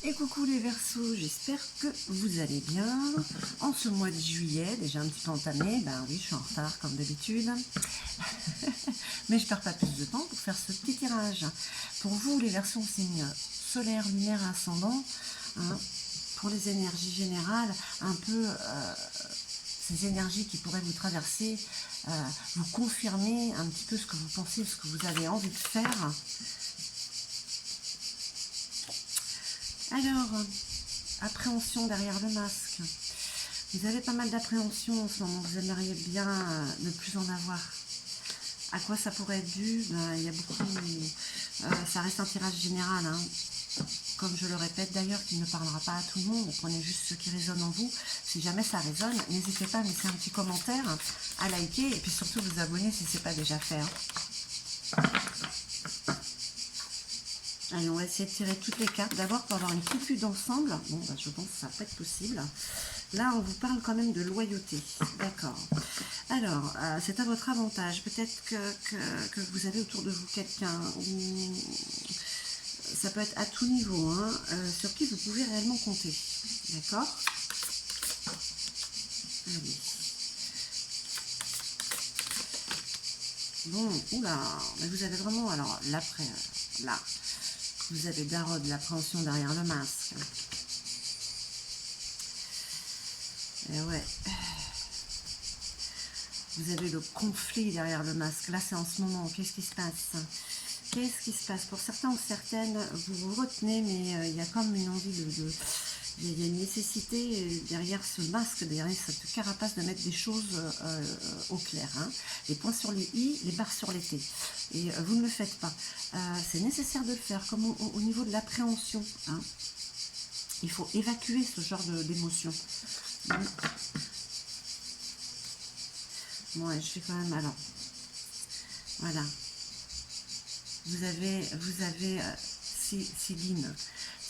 Et coucou les Verseaux, j'espère que vous allez bien. En ce mois de juillet, déjà un petit peu entamé, ben oui, je suis en retard comme d'habitude. Mais je ne perds pas plus de temps pour faire ce petit tirage. Pour vous, les Verseaux, signe solaire, lunaire, ascendant, hein, pour les énergies générales, un peu ces énergies qui pourraient vous traverser, vous confirmer un petit peu ce que vous pensez, ce que vous avez envie de faire. Alors, appréhension derrière le masque. Vous avez pas mal d'appréhension en ce moment, vous aimeriez bien ne plus en avoir. À quoi ça pourrait être dû? Il y a beaucoup... ça reste un tirage général, hein. Comme je le répète d'ailleurs, qui ne parlera pas à tout le monde. Prenez juste ce qui résonne en vous. Si jamais ça résonne, n'hésitez pas à laisser un petit commentaire, à liker et puis surtout vous abonner si ce n'est pas déjà fait. Allez, on va essayer de tirer toutes les cartes. D'abord, pour avoir une petite vue d'ensemble. Bon, bah, je pense que ça va pas être possible. Là, on vous parle quand même de loyauté. D'accord. Alors, c'est à votre avantage. Peut-être que vous avez autour de vous quelqu'un, ça peut être à tout niveau, hein, sur qui vous pouvez réellement compter. D'accord? Allez. Bon, oula, mais vous avez vraiment, alors, l'après, là. Vous avez de l'appréhension derrière le masque. Et ouais. Vous avez le conflit derrière le masque. Là, c'est en ce moment. Qu'est-ce qui se passe? Qu'est-ce qui se passe? Pour certains ou certaines, vous vous retenez, mais il y a comme une envie il y a une nécessité derrière ce masque, derrière cette carapace, de mettre des choses au clair. Hein. Les points sur les i, les barres sur les t. Et vous ne le faites pas. C'est nécessaire de le faire, comme au niveau de l'appréhension. Hein. Il faut évacuer ce genre d'émotion. Bon, ouais, je fais quand même, alors, voilà. Vous avez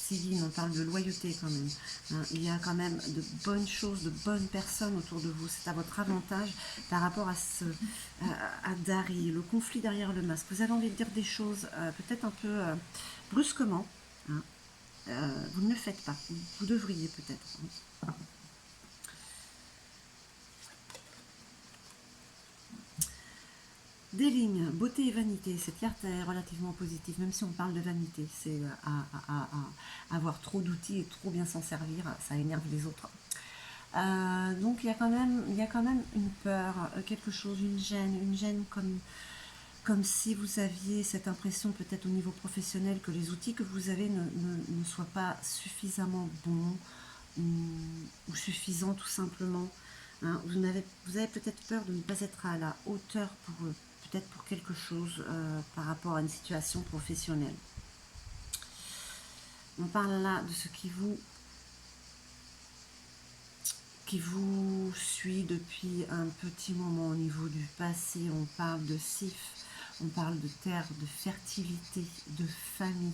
Céline, on parle de loyauté quand même. Hein. Il y a quand même de bonnes choses, de bonnes personnes autour de vous. C'est à votre avantage par rapport à Dari, le conflit derrière le masque. Vous avez envie de dire des choses peut-être un peu brusquement. Hein. Vous ne le faites pas. Vous devriez peut-être. Hein. Des lignes, beauté et vanité. Cette carte est relativement positive, même si on parle de vanité. C'est avoir trop d'outils et trop bien s'en servir, ça énerve les autres. Donc il y a quand même une peur, quelque chose, une gêne comme si vous aviez cette impression peut-être au niveau professionnel que les outils que vous avez ne soient pas suffisamment bons ou suffisants tout simplement. Hein, vous avez peut-être peur de ne pas être à la hauteur peut-être pour quelque chose par rapport à une situation professionnelle. On parle là de ce qui vous suit depuis un petit moment au niveau du passé. On parle de sif, on parle de terre, de fertilité, de famille.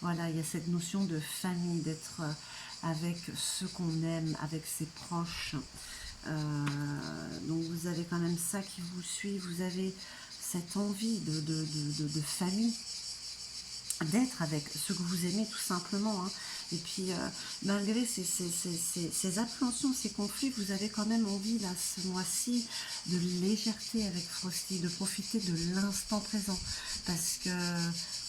Voilà, il y a cette notion de famille, d'être avec ceux qu'on aime, avec ses proches. Donc vous avez quand même ça qui vous suit, vous avez cette envie de famille, d'être avec ceux que vous aimez tout simplement. Hein. Et puis malgré ces appréhensions, ces conflits, vous avez quand même envie là ce mois-ci de légèreté avec Frosty, de profiter de l'instant présent. Parce que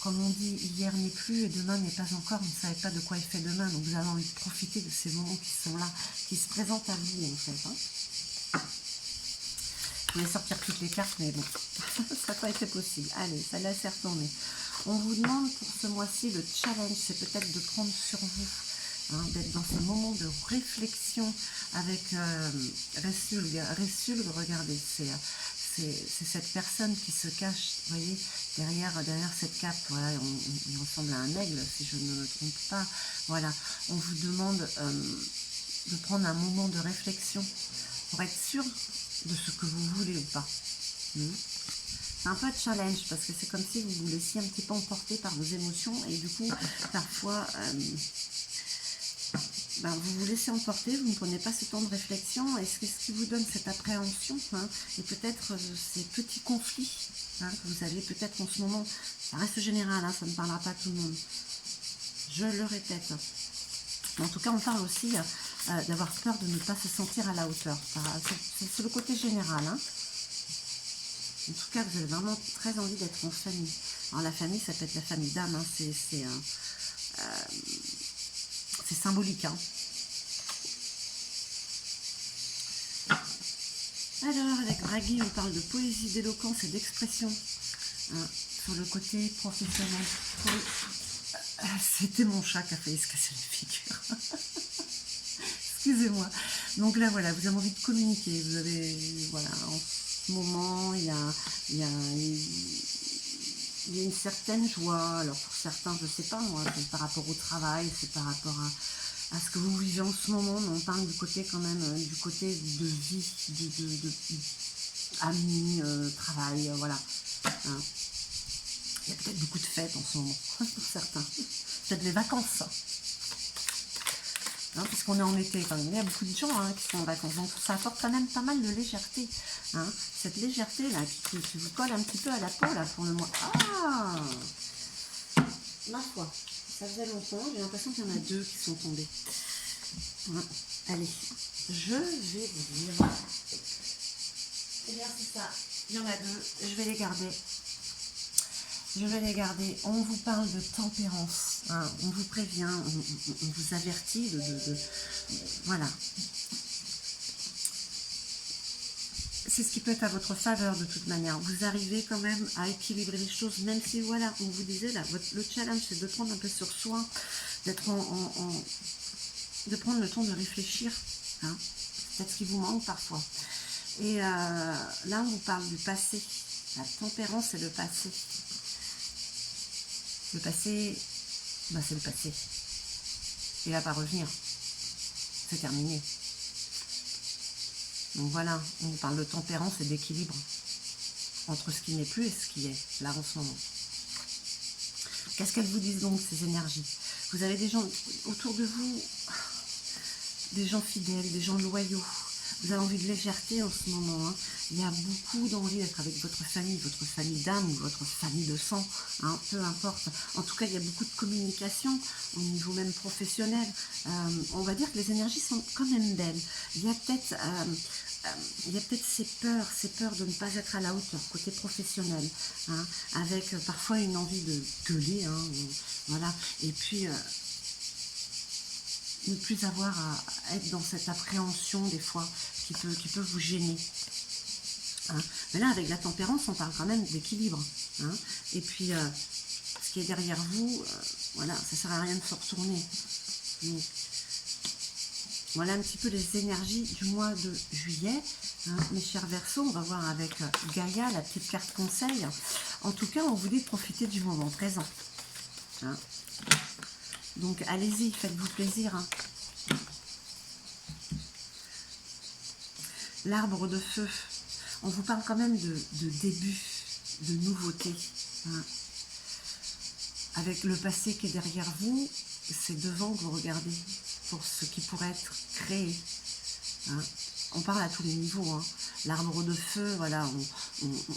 comme on dit, hier n'est plus et demain n'est pas encore, on ne savait pas de quoi il fait demain. Donc vous avez envie de profiter de ces moments qui sont là, qui se présentent à vous en fait. Hein. Je voulais sortir toutes les cartes, mais bon, ça n'a pas été possible. Allez, ça laisse retourner. On vous demande pour ce mois-ci, le challenge, c'est peut-être de prendre sur vous, hein, d'être dans ce moment de réflexion avec Ressulg, regardez, c'est cette personne qui se cache, vous voyez, derrière cette cape. Voilà, il ressemble à un aigle, si je ne me trompe pas. Voilà, on vous demande de prendre un moment de réflexion pour être sûr de ce que vous voulez ou pas. C'est un peu de challenge parce que c'est comme si vous vous laissiez un petit peu emporter par vos émotions et du coup, parfois, vous vous laissez emporter, vous ne prenez pas ce temps de réflexion et ce qui vous donne cette appréhension, hein, et peut-être ces petits conflits, hein, que vous avez peut-être en ce moment. Ça reste général, hein, ça ne parlera pas à tout le monde. je le répète. En tout cas, on parle aussi d'avoir peur de ne pas se sentir à la hauteur. C'est le côté général. Hein. En tout cas, vous avez vraiment très envie d'être en famille. Alors la famille, ça peut être la famille d'âme. Hein. C'est symbolique. Hein. Alors, avec Draghi, on parle de poésie, d'éloquence et d'expression. Hein, sur le côté professionnel. C'était mon chat qui a failli se casser la figure. Excusez-moi. Donc là, voilà, vous avez envie de communiquer. Vous avez, voilà, en ce moment, il y a une certaine joie. Alors pour certains, je ne sais pas, moi, c'est par rapport au travail, c'est par rapport à ce que vous vivez en ce moment. Mais on parle du côté quand même, du côté de vie, de amis, travail, voilà. Hein. Il y a peut-être beaucoup de fêtes en ce moment, pour certains. Peut-être les vacances. Hein, puisqu'on est en été quand même. Il y a beaucoup de gens hein, qui sont en vacances. Donc ça apporte quand même pas mal de légèreté. Hein. Cette légèreté-là qui vous colle un petit peu à la peau là, pour le mois. Ah, ma foi, ça faisait longtemps. J'ai l'impression qu'il y en a deux qui sont tombés. Ouais. Allez, je vais vous dire. Eh bien c'est ça. Il y en a deux. Je vais les garder. Je vais les garder. On vous parle de tempérance. Hein. On vous prévient, on vous avertit voilà. C'est ce qui peut être à votre faveur de toute manière. Vous arrivez quand même à équilibrer les choses, même si voilà, on vous disait là, le challenge c'est de prendre un peu sur soi, d'être de prendre le temps de réfléchir. Hein. C'est peut-être ce qui vous manque parfois. Et là on vous parle du passé. La tempérance c'est le passé. Le passé, bah c'est le passé. Il va pas revenir. C'est terminé. Donc voilà, on parle de tempérance et d'équilibre entre ce qui n'est plus et ce qui est, là en ce moment. Qu'est-ce qu'elles vous disent donc, ces énergies? Vous avez des gens autour de vous, des gens fidèles, des gens loyaux. Vous avez envie de légèreté en ce moment. Hein. Il y a beaucoup d'envie d'être avec votre famille d'âme ou votre famille de sang, hein, peu importe. En tout cas, il y a beaucoup de communication au niveau même professionnel. On va dire que les énergies sont quand même belles. Il y a peut-être ces peurs de ne pas être à la hauteur, côté professionnel, hein, avec parfois une envie de gueuler, hein, voilà. Et puis ne plus avoir à être dans cette appréhension des fois qui peut vous gêner. Hein. Mais là, avec la tempérance, on parle quand même d'équilibre. Hein. Et puis, ce qui est derrière vous, voilà, ça ne sert à rien de se retourner. Donc, voilà un petit peu les énergies du mois de juillet. Hein. Mes chers Verseaux, on va voir avec Gaïa, la petite carte conseil. En tout cas, on vous dit de profiter du moment présent. Hein. Donc, allez-y, faites-vous plaisir. Hein. L'arbre de feu. On vous parle quand même de début, de nouveauté. Hein. Avec le passé qui est derrière vous, c'est devant que vous regardez pour ce qui pourrait être créé. Hein. On parle à tous les niveaux. Hein. L'arbre de feu, voilà,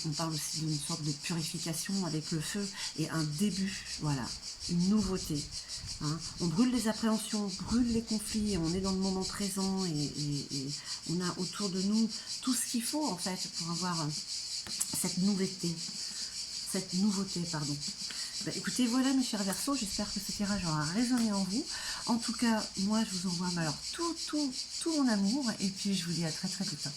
on parle aussi d'une sorte de purification avec le feu et un début, voilà, une nouveauté. Hein. On brûle les appréhensions, on brûle les conflits, on est dans le moment présent et on a autour de nous tout ce qu'il faut en fait pour avoir cette nouveauté. Bah, écoutez, voilà mes chers Verseaux, j'espère que ce tirage aura résonné en vous. En tout cas, moi je vous envoie alors tout mon amour et puis je vous dis à très très vite.